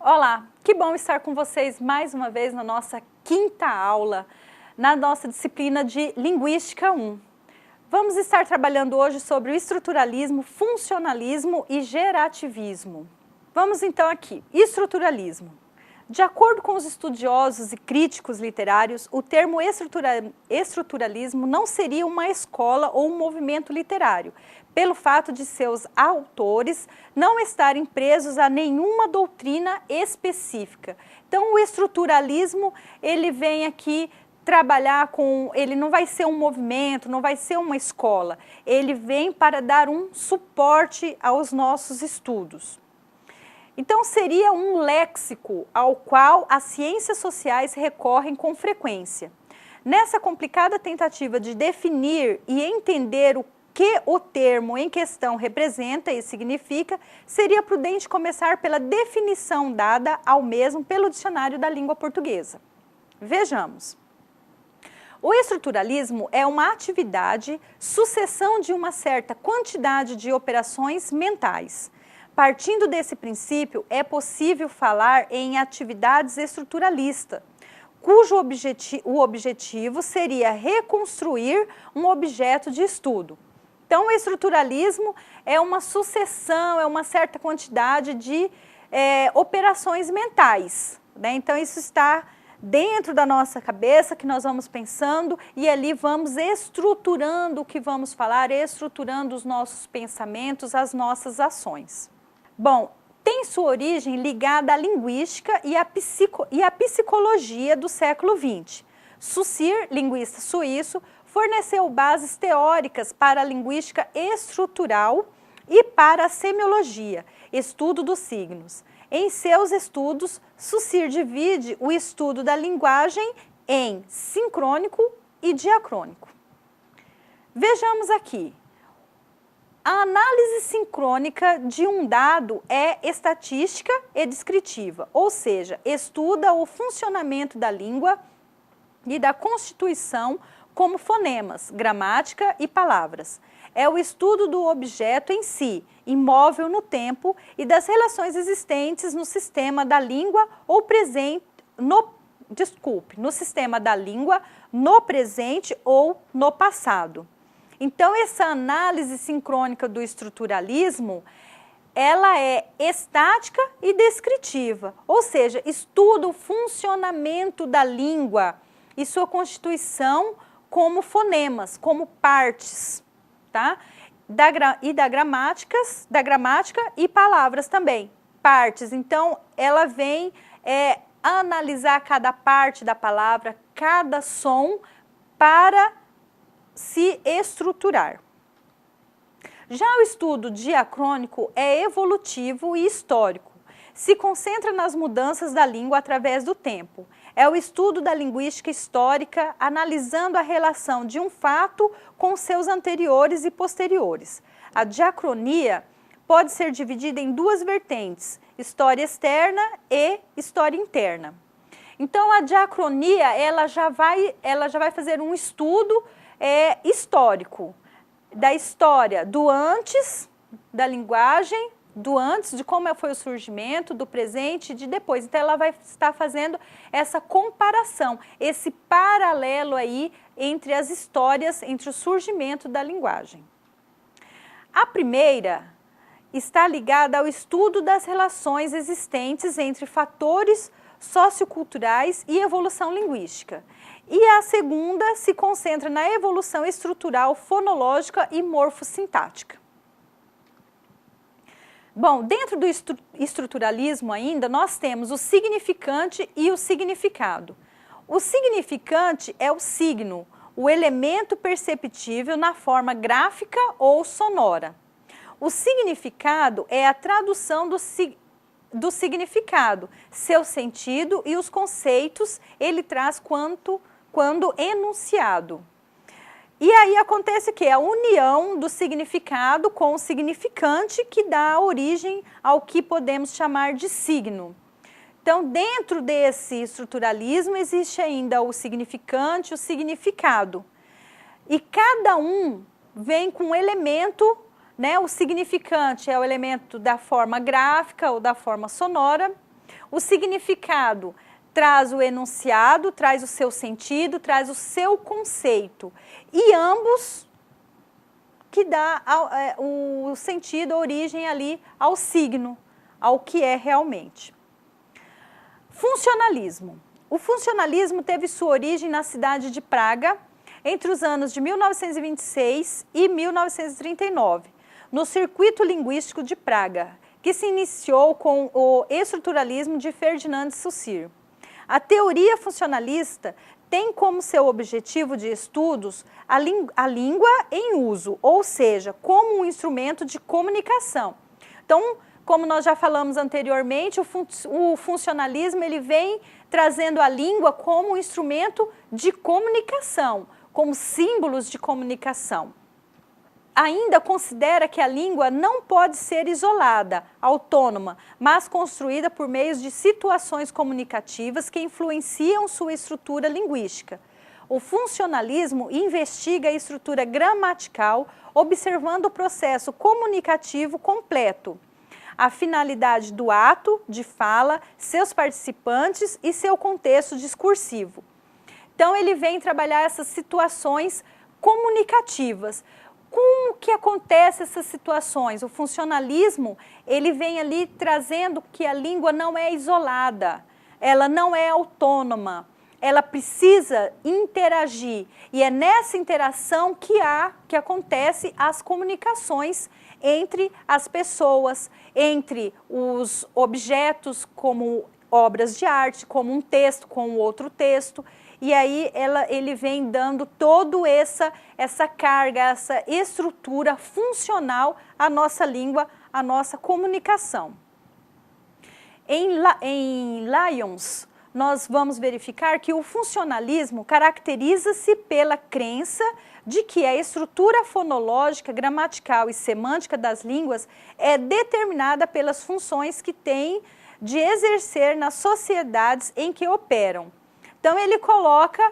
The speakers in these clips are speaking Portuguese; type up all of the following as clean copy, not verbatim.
Olá, que bom estar com vocês mais uma vez na nossa quinta aula, na nossa disciplina de Linguística 1. Vamos estar trabalhando hoje sobre o estruturalismo, funcionalismo e gerativismo. Vamos então aqui, estruturalismo. De acordo com os estudiosos e críticos literários, o termo estruturalismo não seria uma escola ou um movimento literário, pelo fato de seus autores não estarem presos a nenhuma doutrina específica. Então, o estruturalismo, ele vem aqui trabalhar com, ele não vai ser um movimento, não vai ser uma escola, ele vem para dar um suporte aos nossos estudos. Então, seria um léxico ao qual as ciências sociais recorrem com frequência. Nessa complicada tentativa de definir e entender o que o termo em questão representa e significa, seria prudente começar pela definição dada ao mesmo pelo Dicionário da Língua Portuguesa. Vejamos. O estruturalismo é uma atividade, sucessão de uma certa quantidade de operações mentais. Partindo desse princípio, é possível falar em atividades estruturalistas, cujo objetivo seria reconstruir um objeto de estudo. Então, o estruturalismo é uma sucessão, é uma certa quantidade de operações mentais, né? Então, isso está dentro da nossa cabeça, que nós vamos pensando e ali vamos estruturando o que vamos falar, estruturando os nossos pensamentos, as nossas ações. Bom, tem sua origem ligada à linguística e à psicologia do século XX. Saussure, linguista suíço, forneceu bases teóricas para a linguística estrutural e para a semiologia, estudo dos signos. Em seus estudos, Saussure divide o estudo da linguagem em sincrônico e diacrônico. Vejamos aqui. A análise sincrônica de um dado é estatística e descritiva, ou seja, estuda o funcionamento da língua e da constituição como fonemas, gramática e palavras. É o estudo do objeto em si, imóvel no tempo, e das relações existentes no sistema da língua ou presente, no sistema da língua, no presente ou no passado. Então, essa análise sincrônica do estruturalismo, ela é estática e descritiva, ou seja, estuda o funcionamento da língua e sua constituição como fonemas, como partes, tá? Da gramática e palavras também, partes. Então, ela vem analisar cada parte da palavra, cada som para se estruturar. Já o estudo diacrônico é evolutivo e histórico. Se concentra nas mudanças da língua através do tempo. É o estudo da linguística histórica, analisando a relação de um fato com seus anteriores e posteriores. A diacronia pode ser dividida em duas vertentes, história externa e história interna. Então, a diacronia, ela já vai fazer um estudo histórico, da história do antes da linguagem, do antes, de como foi o surgimento, do presente e de depois. Então, ela vai estar fazendo essa comparação, esse paralelo aí entre as histórias, entre o surgimento da linguagem. A primeira está ligada ao estudo das relações existentes entre fatores socioculturais e evolução linguística. E a segunda se concentra na evolução estrutural, fonológica e morfossintática. Bom, dentro do estruturalismo ainda, nós temos o significante e o significado. O significante é o signo, o elemento perceptível na forma gráfica ou sonora. O significado é a tradução do significado, seu sentido e os conceitos ele traz quando enunciado. E aí acontece que a união do significado com o significante que dá origem ao que podemos chamar de signo. Então, dentro desse estruturalismo existe ainda o significante e o significado. E cada um vem com um elemento, né? O significante é o elemento da forma gráfica ou da forma sonora. O significado traz o enunciado, traz o seu sentido, traz o seu conceito. E ambos que dá o sentido, a origem ali ao signo, ao que é realmente. Funcionalismo. O funcionalismo teve sua origem na cidade de Praga, entre os anos de 1926 e 1939, no Circuito Linguístico de Praga, que se iniciou com o estruturalismo de Ferdinand de Saussure. A teoria funcionalista tem como seu objetivo de estudos a língua em uso, ou seja, como um instrumento de comunicação. Então, como nós já falamos anteriormente, o funcionalismo ele vem trazendo a língua como um instrumento de comunicação, como símbolos de comunicação. Ainda considera que a língua não pode ser isolada, autônoma, mas construída por meio de situações comunicativas que influenciam sua estrutura linguística. O funcionalismo investiga a estrutura gramatical, observando o processo comunicativo completo, a finalidade do ato de fala, seus participantes e seu contexto discursivo. Então, ele vem trabalhar essas situações comunicativas. Como que acontece essas situações? O funcionalismo, ele vem ali trazendo que a língua não é isolada, ela não é autônoma, ela precisa interagir. E é nessa interação que acontece as comunicações entre as pessoas, entre os objetos como obras de arte, como um texto com outro texto. E aí ele vem dando toda essa carga, essa estrutura funcional à nossa língua, à nossa comunicação. Em Lyons, nós vamos verificar que o funcionalismo caracteriza-se pela crença de que a estrutura fonológica, gramatical e semântica das línguas é determinada pelas funções que têm de exercer nas sociedades em que operam. Então, ele coloca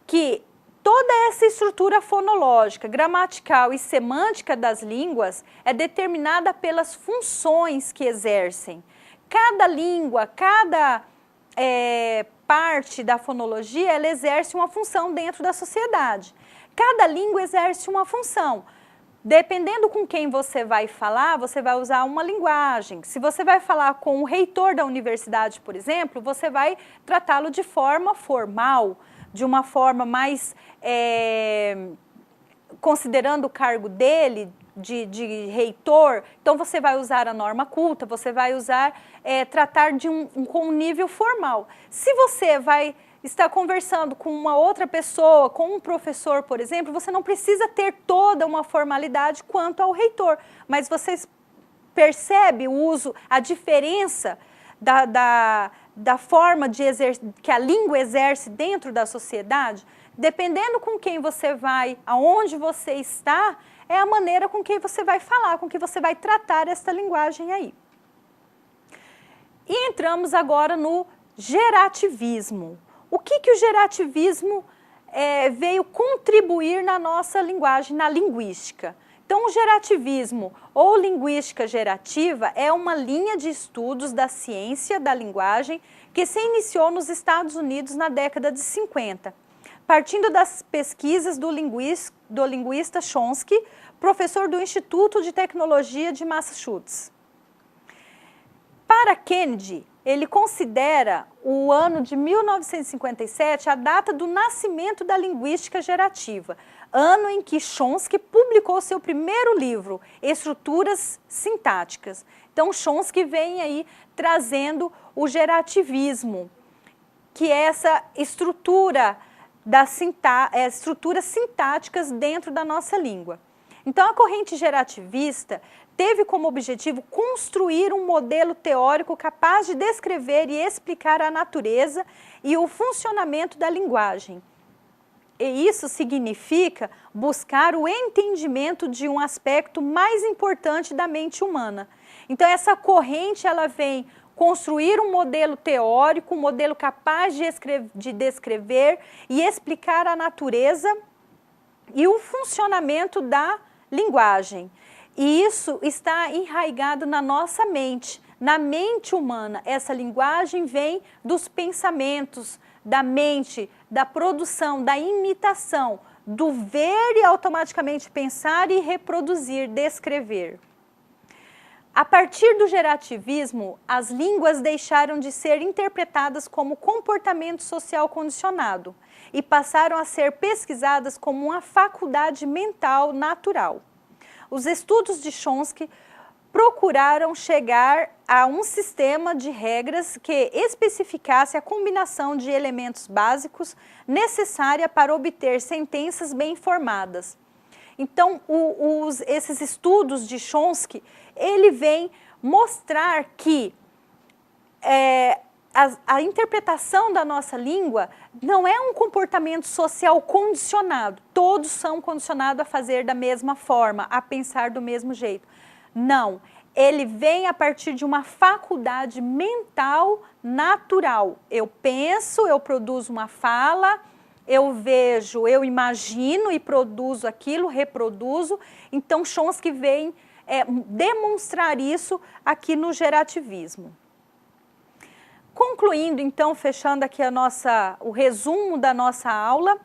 que toda essa estrutura fonológica, gramatical e semântica das línguas é determinada pelas funções que exercem. Cada língua, cada parte da fonologia, ela exerce uma função dentro da sociedade. Cada língua exerce uma função. Dependendo com quem você vai falar, você vai usar uma linguagem. Se você vai falar com o reitor da universidade, por exemplo, você vai tratá-lo de forma formal, de uma forma mais considerando o cargo dele de reitor. Então, você vai usar a norma culta, você vai usar, tratar com um nível formal. Se você vai estar conversando com uma outra pessoa, com um professor, por exemplo, você não precisa ter toda uma formalidade quanto ao reitor, mas você percebe o uso, a diferença da forma que a língua exerce dentro da sociedade? Dependendo com quem você vai, aonde você está, é a maneira com que você vai falar, com que você vai tratar esta linguagem aí. E entramos agora no gerativismo. O que o gerativismo veio contribuir na nossa linguagem, na linguística? Então, o gerativismo ou linguística gerativa é uma linha de estudos da ciência da linguagem que se iniciou nos Estados Unidos na década de 50, partindo das pesquisas do linguista Chomsky, professor do Instituto de Tecnologia de Massachusetts. Para Kennedy, ele considera o ano de 1957 a data do nascimento da linguística gerativa, ano em que Chomsky publicou seu primeiro livro, Estruturas Sintáticas. Então, Chomsky vem aí trazendo o gerativismo, que é essa estruturas sintáticas dentro da nossa língua. Então, a corrente gerativista teve como objetivo construir um modelo teórico capaz de descrever e explicar a natureza e o funcionamento da linguagem. E isso significa buscar o entendimento de um aspecto mais importante da mente humana. Então, essa corrente ela vem construir um modelo teórico, um modelo capaz de descrever e explicar a natureza e o funcionamento da linguagem. E isso está enraizado na nossa mente, Na mente humana, essa linguagem vem dos pensamentos, da mente, da produção, da imitação, do ver e automaticamente pensar e reproduzir, descrever. A partir do gerativismo, as línguas deixaram de ser interpretadas como comportamento social condicionado e passaram a ser pesquisadas como uma faculdade mental natural. Os estudos de Chomsky procuraram chegar a um sistema de regras que especificasse a combinação de elementos básicos necessária para obter sentenças bem formadas. Então, esses estudos de Chomsky, ele vem mostrar que a interpretação da nossa língua não é um comportamento social condicionado. Todos são condicionados a fazer da mesma forma, a pensar do mesmo jeito. Não, ele vem a partir de uma faculdade mental natural. Eu penso, eu produzo uma fala, eu vejo, eu imagino e produzo aquilo, reproduzo. Então, Chomsky vem demonstrar isso aqui no gerativismo. Concluindo, então, fechando aqui o resumo da nossa aula,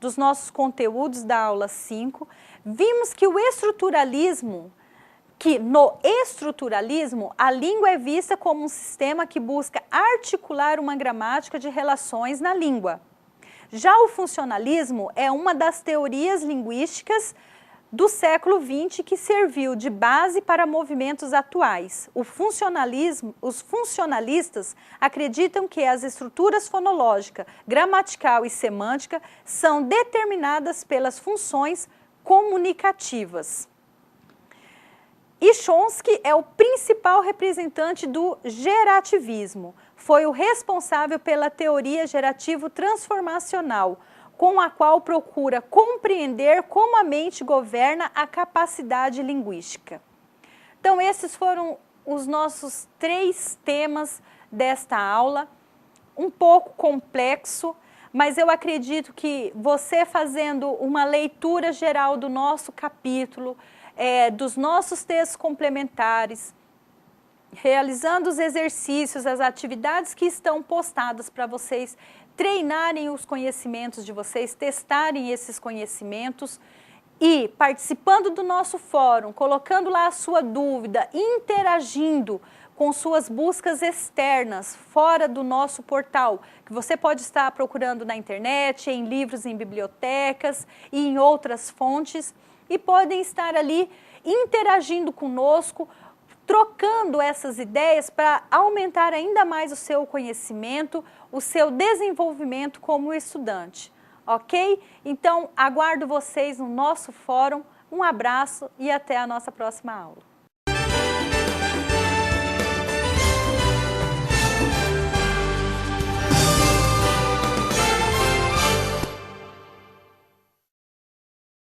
dos nossos conteúdos da aula 5, vimos que no estruturalismo, a língua é vista como um sistema que busca articular uma gramática de relações na língua. Já o funcionalismo é uma das teorias linguísticas do século XX que serviu de base para movimentos atuais. Os funcionalistas acreditam que as estruturas fonológica, gramatical e semântica são determinadas pelas funções comunicativas. E Chomsky é o principal representante do gerativismo. Foi o responsável pela teoria gerativo-transformacional, com a qual procura compreender como a mente governa a capacidade linguística. Então, esses foram os nossos 3 temas desta aula, um pouco complexo, mas eu acredito que você fazendo uma leitura geral do nosso capítulo, dos nossos textos complementares, realizando os exercícios, as atividades que estão postadas para vocês treinarem os conhecimentos de vocês, testarem esses conhecimentos e participando do nosso fórum, colocando lá a sua dúvida, interagindo com suas buscas externas, fora do nosso portal, que você pode estar procurando na internet, em livros, em bibliotecas e em outras fontes, e podem estar ali interagindo conosco, trocando essas ideias para aumentar ainda mais o seu conhecimento, o seu desenvolvimento como estudante, ok? Então, aguardo vocês no nosso fórum, um abraço e até a nossa próxima aula.